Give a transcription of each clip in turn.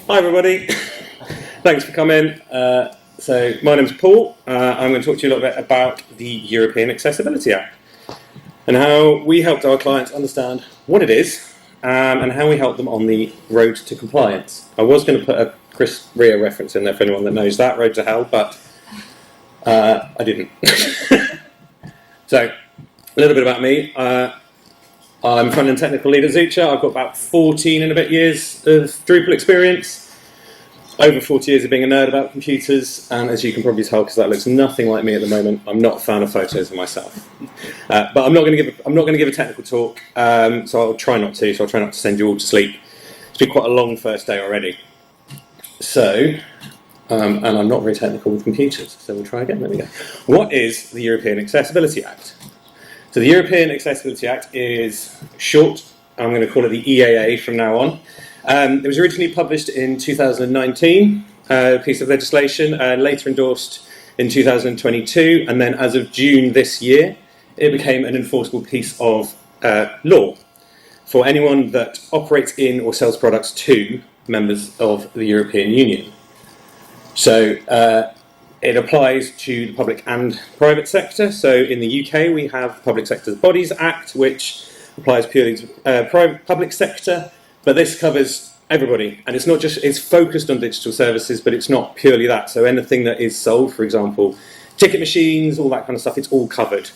Hi everybody, thanks for coming. So my name's Paul. I'm going to talk to you a little bit about the European Accessibility Act and how we helped our clients understand what it is and how we help them on the road to compliance. I was going to put a Chris Rea reference in there for anyone that knows that, Road to Hell, but I didn't. So a little bit about me. I'm front-end technical lead at Zucha. I've got about 14 and a bit years of Drupal experience, over 40 years of being a nerd about computers, and as you can probably tell, because that looks nothing like me at the moment, I'm not a fan of photos of myself. But I'm not going to give a technical talk, so I'll try not to. So I'll try not to send you all to sleep. It's been quite a long first day already. So, and I'm not very technical with computers, so we'll try again. There we go. What is the European Accessibility Act? So the European Accessibility Act is short. I'm going to call it the EAA from now on. It was originally published in 2019, a piece of legislation, later endorsed in 2022, and then as of June this year, it became an enforceable piece of law for anyone that operates in or sells products to members of the European Union. So it applies to the public and private sector. So in the UK, we have the Public Sector Bodies Act, which applies purely to public sector, but this covers everybody. And it's not just, it's focused on digital services, but it's not purely that. So anything that is sold, for example, ticket machines, all that kind of stuff, it's all covered.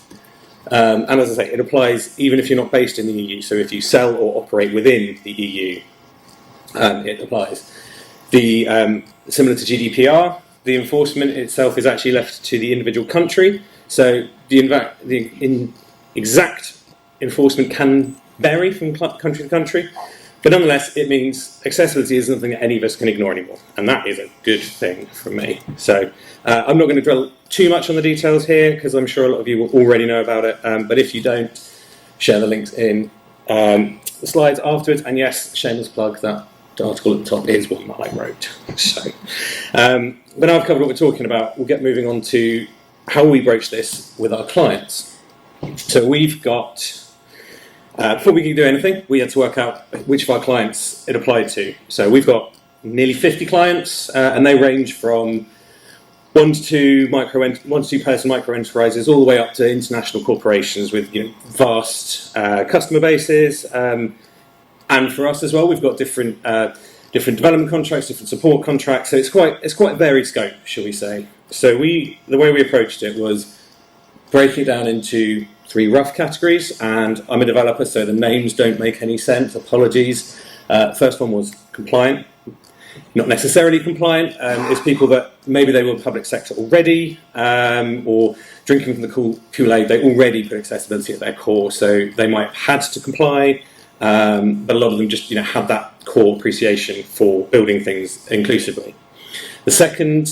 And as I say, it applies even if you're not based in the EU. So if you sell or operate within the EU, it applies. Similar to GDPR, the enforcement itself is actually left to the individual country. So the exact enforcement can vary from country to country, but nonetheless, it means accessibility is something that any of us can ignore anymore, and that is a good thing for me. So I'm not going to drill too much on the details here, because I'm sure a lot of you will already know about it, but if you don't, share the links in the slides afterwards, and yes, shameless plug, that article at the top is one that I wrote. So, but now I've covered what we're talking about, we'll get moving on to how we broach this with our clients. So we've got, before we can do anything, we had to work out which of our clients it applied to. So we've got nearly 50 clients, and they range from one to two person micro enterprises all the way up to international corporations with vast customer bases. And for us as well, we've got different development contracts, different support contracts. So it's quite a varied scope, shall we say. So the way we approached it was breaking it down into three rough categories. And I'm a developer, so the names don't make any sense. Apologies. First one was compliant. Not necessarily compliant. It's people that maybe they were public sector already, or drinking from the Kool-Aid. They already put accessibility at their core, so they might have had to comply. But a lot of them just had that core appreciation for building things inclusively. The second,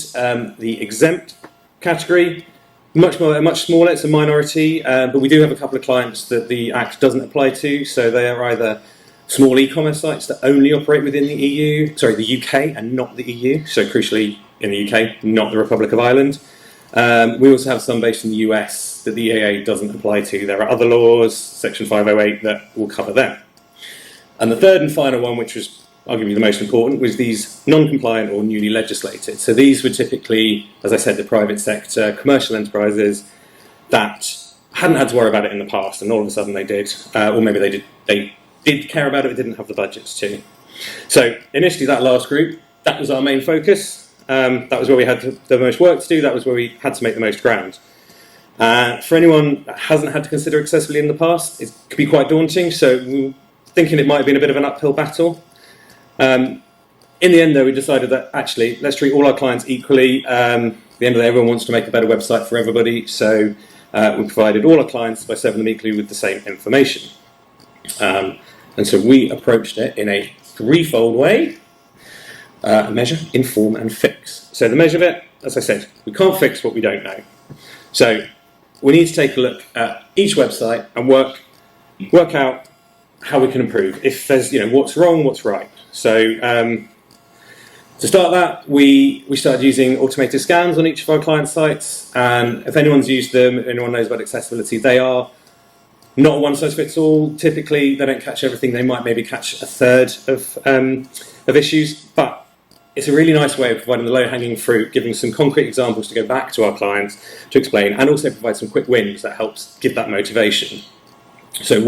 the exempt category, much smaller, it's a minority, but we do have a couple of clients that the Act doesn't apply to, so they are either small e-commerce sites that only operate within the UK and not the EU, so crucially in the UK, not the Republic of Ireland. We also have some based in the US that the EAA doesn't apply to. There are other laws, Section 508, that will cover them. And the third and final one, which was arguably the most important, was these non-compliant or newly legislated. So these were typically, as I said, the private sector, commercial enterprises that hadn't had to worry about it in the past, and all of a sudden they did, or maybe they did care about it, but didn't have the budgets to. So initially that last group, that was our main focus. That was where we had the most work to do. That was where we had to make the most ground. For anyone that hasn't had to consider accessibility in the past, it could be quite daunting. So we were thinking it might have been a bit of an uphill battle. In the end, though, we decided that actually, let's treat all our clients equally. At the end of the day, everyone wants to make a better website for everybody. So we provided all our clients by serving them equally with the same information. And so we approached it in a threefold way: measure, inform, and fix. So the measure bit, as I said, we can't fix what we don't know. So we need to take a look at each website and work out how we can improve. If there's, what's wrong, what's right. So to start that, we started using automated scans on each of our client sites. And if anyone's used them, anyone knows about accessibility, they are not a one-size-fits-all. Typically, they don't catch everything. They might maybe catch a third of issues, but it's a really nice way of providing the low-hanging fruit, giving some concrete examples to go back to our clients to explain, and also provide some quick wins that helps give that motivation. So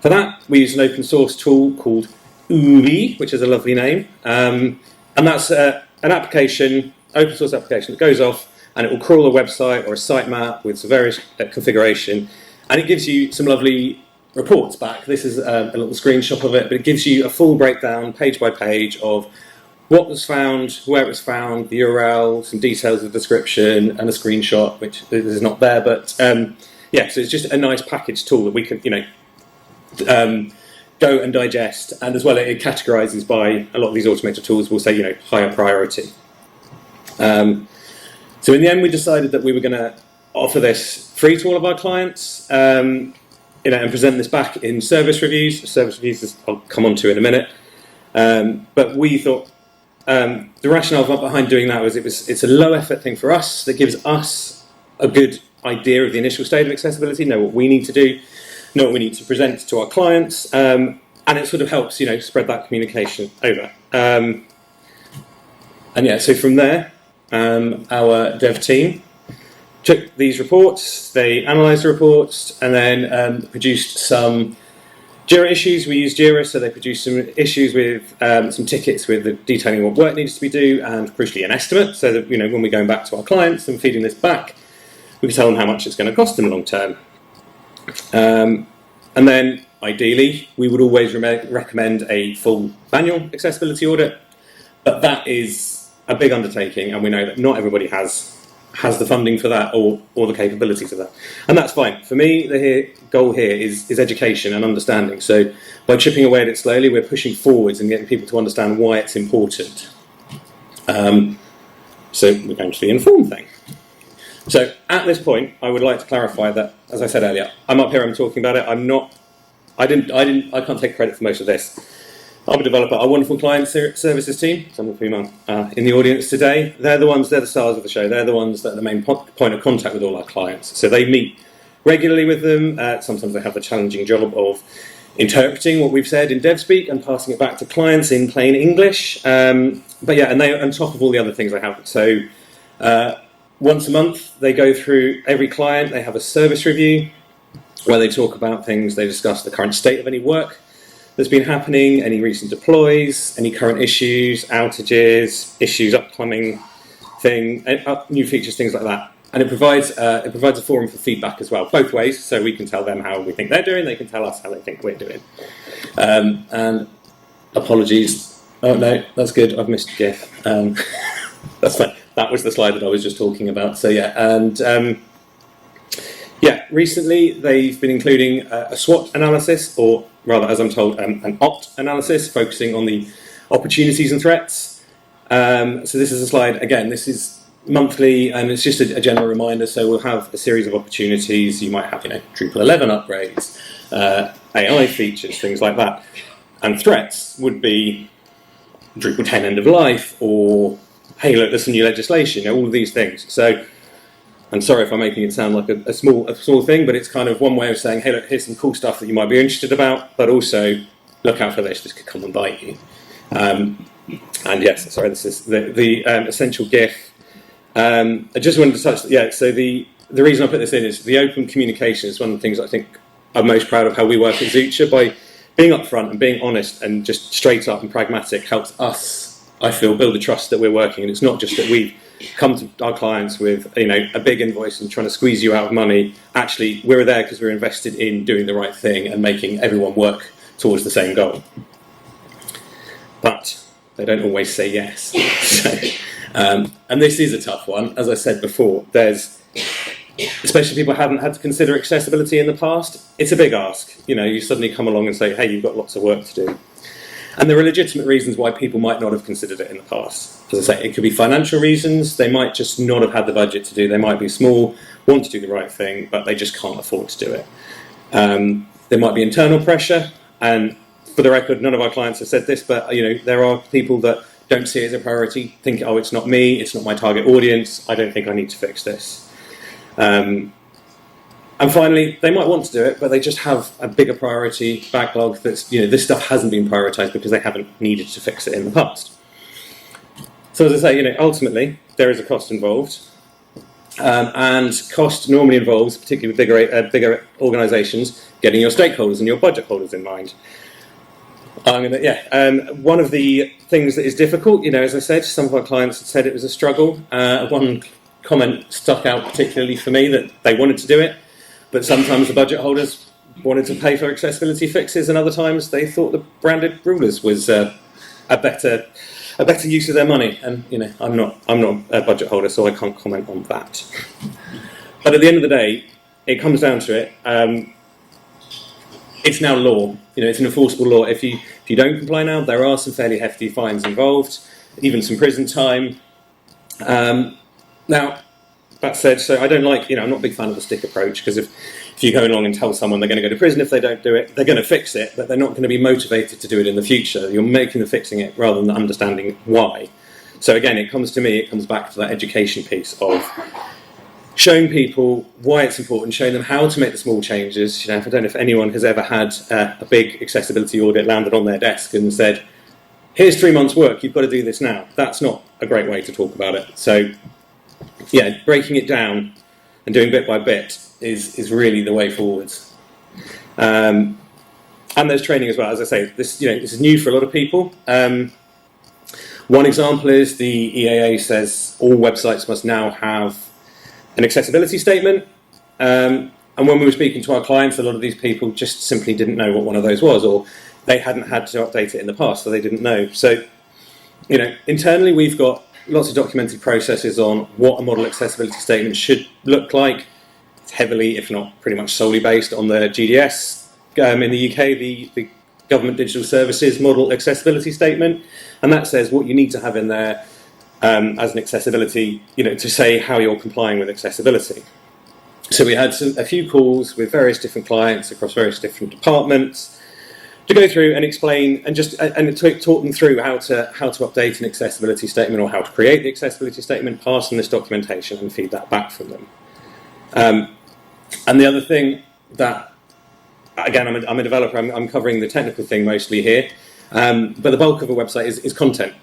for that, we used an open source tool called Ubi, which is a lovely name, and that's an application, open source application that goes off and it will crawl a website or a sitemap with some various configuration, and it gives you some lovely reports back. This is a little screenshot of it, but it gives you a full breakdown, page by page, of what was found, where it was found, the URL, some details of the description, and a screenshot, which is not there. But yeah, so it's just a nice package tool that we can, go and digest. And as well, it categorises by a lot of these automated tools will say, higher priority. So in the end, we decided that we were going to offer this free to all of our clients, and present this back in service reviews. Service reviews, I'll come on to in a minute. But we thought the rationale behind doing that was it's a low effort thing for us that gives us a good idea of the initial state of accessibility, know what we need to do, know what we need to present to our clients, and it sort of helps spread that communication over. And yeah, so from there, our dev team took these reports, they analysed the reports, and then produced some Jira issues. We used Jira, so they produced some issues with some tickets with detailing what work needs to be done, and crucially an estimate, so that when we're going back to our clients and feeding this back, we can tell them how much it's going to cost them long term. And then ideally, we would always recommend a full manual accessibility audit, but that is a big undertaking, and we know that not everybody has the funding for that or the capabilities of that, and that's fine. For me, the goal here is education and understanding. So by chipping away at it slowly, we're pushing forwards and getting people to understand why it's important. So we're going to the inform thing. So at this point, I would like to clarify that, as I said earlier, I'm up here, I'm talking about it. I can't take credit for most of this. I'm a developer. Our wonderful client services team, some of whom are in the audience today, they're the stars of the show. They're the ones that are the main point of contact with all our clients. So they meet regularly with them. Sometimes they have the challenging job of interpreting what we've said in DevSpeak and passing it back to clients in plain English. But yeah, and they on top of all the other things they have. So once a month, they go through every client. They have a service review where they talk about things. They discuss the current state of any work that's been happening, any recent deploys, any current issues, outages, issues upcoming, new features, things like that. And it provides a forum for feedback as well, both ways, so we can tell them how we think they're doing, they can tell us how they think we're doing. And apologies. Oh no, that's good. I've missed a GIF. That's fine. That was the slide that I was just talking about. So yeah, and recently they've been including a SWOT analysis, or rather, as I'm told, an OPT analysis, focusing on the opportunities and threats. So this is a slide, again, this is monthly, and it's just a general reminder. So we'll have a series of opportunities. You might have, Drupal 11 upgrades, AI features, things like that. And threats would be Drupal 10 end of life, or, hey, look, there's some new legislation, all of these things. So I'm sorry if I'm making it sound like a small thing, but it's kind of one way of saying, hey, look, here's some cool stuff that you might be interested about, but also look out for this could come and bite you. And yes, sorry, this is the essential GIF. I just wanted to touch, so the reason I put this in is the open communication is one of the things I think I'm most proud of how we work at Zucha. By being upfront and being honest and just straight up and pragmatic helps us, I feel, build the trust that we're working. And it's not just that we've come to our clients with a big invoice and trying to squeeze you out of money. Actually, we're there because we're invested in doing the right thing and making everyone work towards the same goal. But they don't always say yes. And this is a tough one. As I said before, especially people who haven't had to consider accessibility in the past, it's a big ask. You suddenly come along and say, hey, you've got lots of work to do. And there are legitimate reasons why people might not have considered it in the past. As I say, it could be financial reasons. They might just not have had the budget to do. They might be small, want to do the right thing, but they just can't afford to do it. There might be internal pressure. And for the record, none of our clients have said this, but there are people that don't see it as a priority, think, oh, it's not me, it's not my target audience, I don't think I need to fix this. And finally, they might want to do it, but they just have a bigger priority backlog that's, this stuff hasn't been prioritised because they haven't needed to fix it in the past. So as I say, ultimately there is a cost involved, and cost normally involves, particularly with bigger organisations, getting your stakeholders and your budget holders in mind. One of the things that is difficult, as I said, some of our clients had said it was a struggle. One comment stuck out particularly for me, that they wanted to do it, but sometimes the budget holders wanted to pay for accessibility fixes, and other times they thought the branded rulers was a better use of their money. And I'm not a budget holder, so I can't comment on that. But at the end of the day, it comes down to it. It's now law. It's an enforceable law. If you don't comply now, there are some fairly hefty fines involved, even some prison time. Now, that said, so I don't I'm not a big fan of the stick approach, because if you go along and tell someone they're going to go to prison if they don't do it, they're going to fix it, but they're not going to be motivated to do it in the future. You're making them fixing it rather than understanding why. So again, it comes back to that education piece of showing people why it's important, showing them how to make the small changes. I don't know if anyone has ever had a big accessibility audit landed on their desk and said, here's 3 months' work, you've got to do this now. That's not a great way to talk about it. So, breaking it down and doing bit by bit is really the way forwards. And there's training as well. As I say, this is new for a lot of people. One example is the EAA says all websites must now have an accessibility statement, and when we were speaking to our clients, a lot of these people just simply didn't know what one of those was, or they hadn't had to update it in the past, so they didn't know. So, internally we've got lots of documented processes on what a model accessibility statement should look like. It's heavily, if not pretty much solely based on the GDS in the UK, the Government Digital Services Model Accessibility Statement, and that says what you need to have in there as an accessibility, to say how you're complying with accessibility. So we had a few calls with various different clients across various different departments to go through and explain and talk them through how to update an accessibility statement, or how to create the accessibility statement, pass them this documentation and feed that back from them. And the other thing that, again, I'm a developer, I'm covering the technical thing mostly here, but the bulk of a website is content.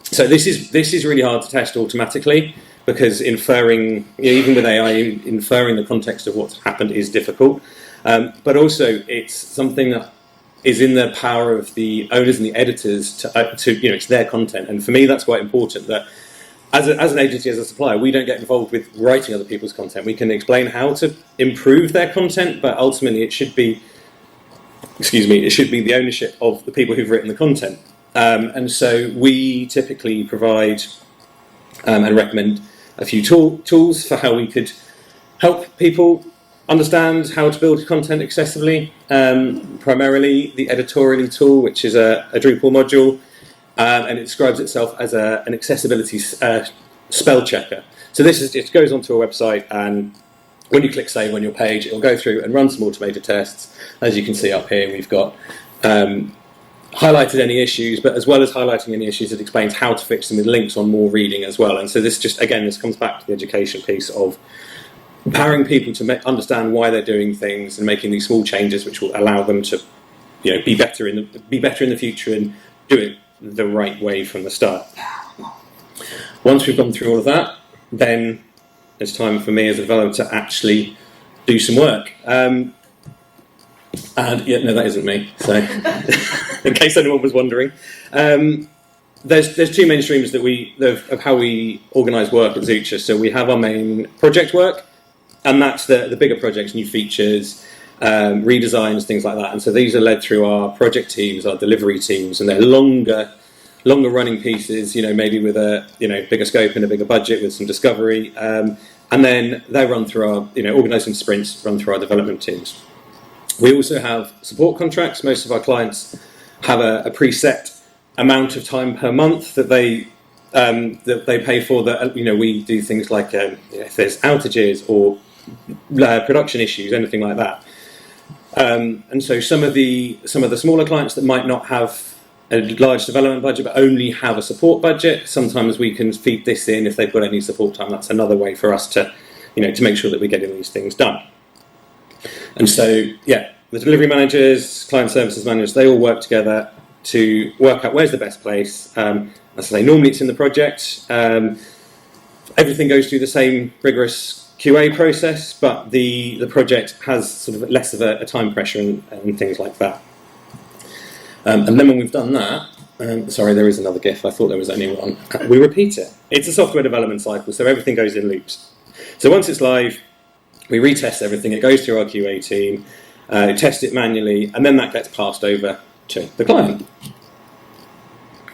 So this is really hard to test automatically, because inferring, even with AI, inferring the context of what's happened is difficult. But also, it's something that is in the power of the owners and the editors to it's their content. And for me, that's quite important. That as an agency, as a supplier, we don't get involved with writing other people's content. We can explain how to improve their content, but ultimately, it should be the ownership of the people who've written the content. And so we typically provide and recommend a few tools for how we could help people understand how to build content accessibly. Primarily the editorially tool, which is a Drupal module, and it describes itself as an accessibility spell checker. So it goes onto a website, and when you click save on your page, it will go through and run some automated tests. As you can see up here, we've got highlighted any issues, but as well as highlighting any issues, it explains how to fix them with links on more reading as well. And so this comes back to the education piece of empowering people to understand why they're doing things and making these small changes, which will allow them to, be better in the future and do it the right way from the start. Once we've gone through all of that, then it's time for me as a developer to actually do some work. And no, that isn't me. So, in case anyone was wondering, there's two main streams of how we organise work at Zucha. So we have our main project work, and that's the bigger projects, new features, redesigns, things like that. And so these are led through our project teams, our delivery teams, and they're longer running pieces. Maybe with a bigger scope and a bigger budget with some discovery, and then they run through our organised in sprints, run through our development teams. We also have support contracts. Most of our clients have a preset amount of time per month that they pay for. That we do things like if there's outages or production issues, anything like that. And so some of the smaller clients that might not have a large development budget but only have a support budget, sometimes we can feed this in if they've got any support time. That's another way for us to to make sure that we're getting these things done. And so, the delivery managers, client services managers, they all work together to work out where's the best place, As I say, normally it's in the project. Everything goes through the same rigorous QA process, but the project has sort of less of a time pressure and things like that. And then when we've done that, sorry, there is another GIF. I thought there was only one. We repeat it. It's a software development cycle, so everything goes in loops. So once it's live, we retest everything. It goes through our QA team, test it manually, and then that gets passed over to the client.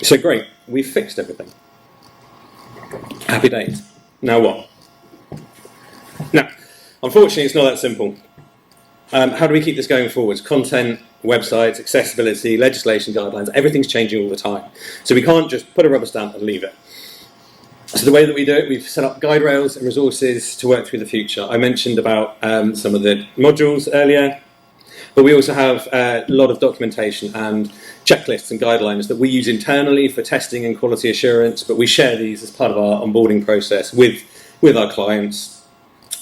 So great, we've fixed everything. Happy days. Now what? Now, unfortunately, it's not that simple. How do we keep this going forwards? Content, websites, accessibility, legislation, guidelines, everything's changing all the time. So we can't just put a rubber stamp and leave it. So the way that we do it, we've set up guide rails and resources to work through the future. I mentioned about some of the modules earlier, but we also have a lot of documentation and checklists and guidelines that we use internally for testing and quality assurance, but we share these as part of our onboarding process with our clients.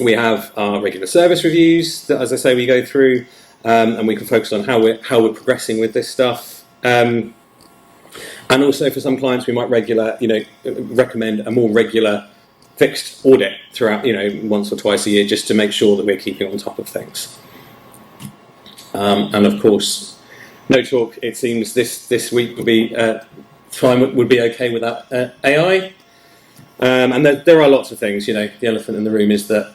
We have our regular service reviews that, as I say, we go through, and we can focus on how we're progressing with this stuff. And also for some clients, we might recommend a more regular fixed audit throughout, once or twice a year, just to make sure that we're keeping on top of things. And of course, no talk. It seems this week would be fine. Would be okay without AI. And there are lots of things. The elephant in the room is that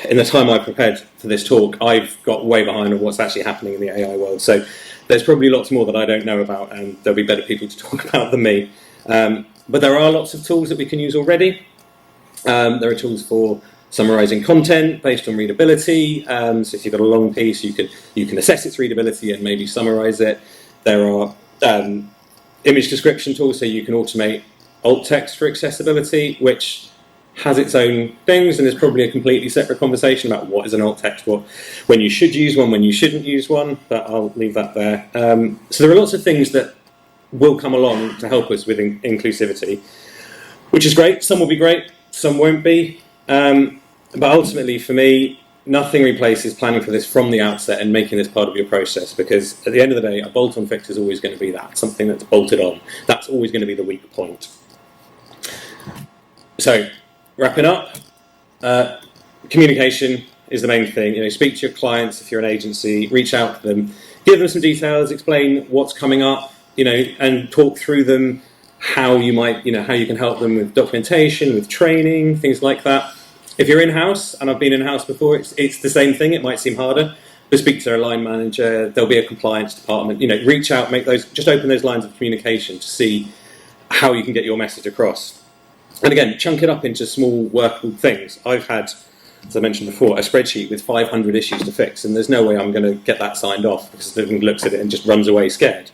in the time I prepared for this talk, I've got way behind on what's actually happening in the AI world. So there's probably lots more that I don't know about, and there'll be better people to talk about than me. But there are lots of tools that we can use already. There are tools for summarising content based on readability. So if you've got a long piece, you can assess its readability and maybe summarise it. There are image description tools, so you can automate alt text for accessibility, which has its own things, and there's probably a completely separate conversation about what is an alt text, when you should use one, when you shouldn't use one, but I'll leave that there. So there are lots of things that will come along to help us with inclusivity, which is great. Some will be great, some won't be. But ultimately, for me, nothing replaces planning for this from the outset and making this part of your process, because at the end of the day, a bolt-on fix is always going to be that, something that's bolted on. That's always going to be the weak point. So, wrapping up, communication is the main thing. Speak to your clients if you're an agency, reach out to them, give them some details, explain what's coming up, and talk through them, how you can help them with documentation, with training, things like that. If you're in-house, and I've been in-house before, it's the same thing. It might seem harder, but speak to their line manager. There'll be a compliance department. Reach out, just open those lines of communication to see how you can get your message across. And again, chunk it up into small workable things. I've had, as I mentioned before, a spreadsheet with 500 issues to fix, and there's no way I'm going to get that signed off because everyone looks at it and just runs away scared.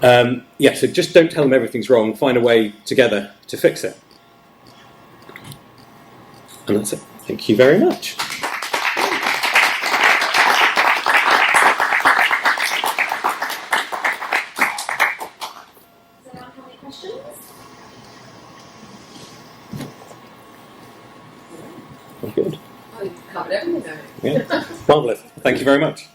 So just don't tell them everything's wrong. Find a way together to fix it. And that's it. Thank you very much. Does anyone have any questions? Good. Oh, you've covered everything, though. Yeah. Marvellous. Thank you very much.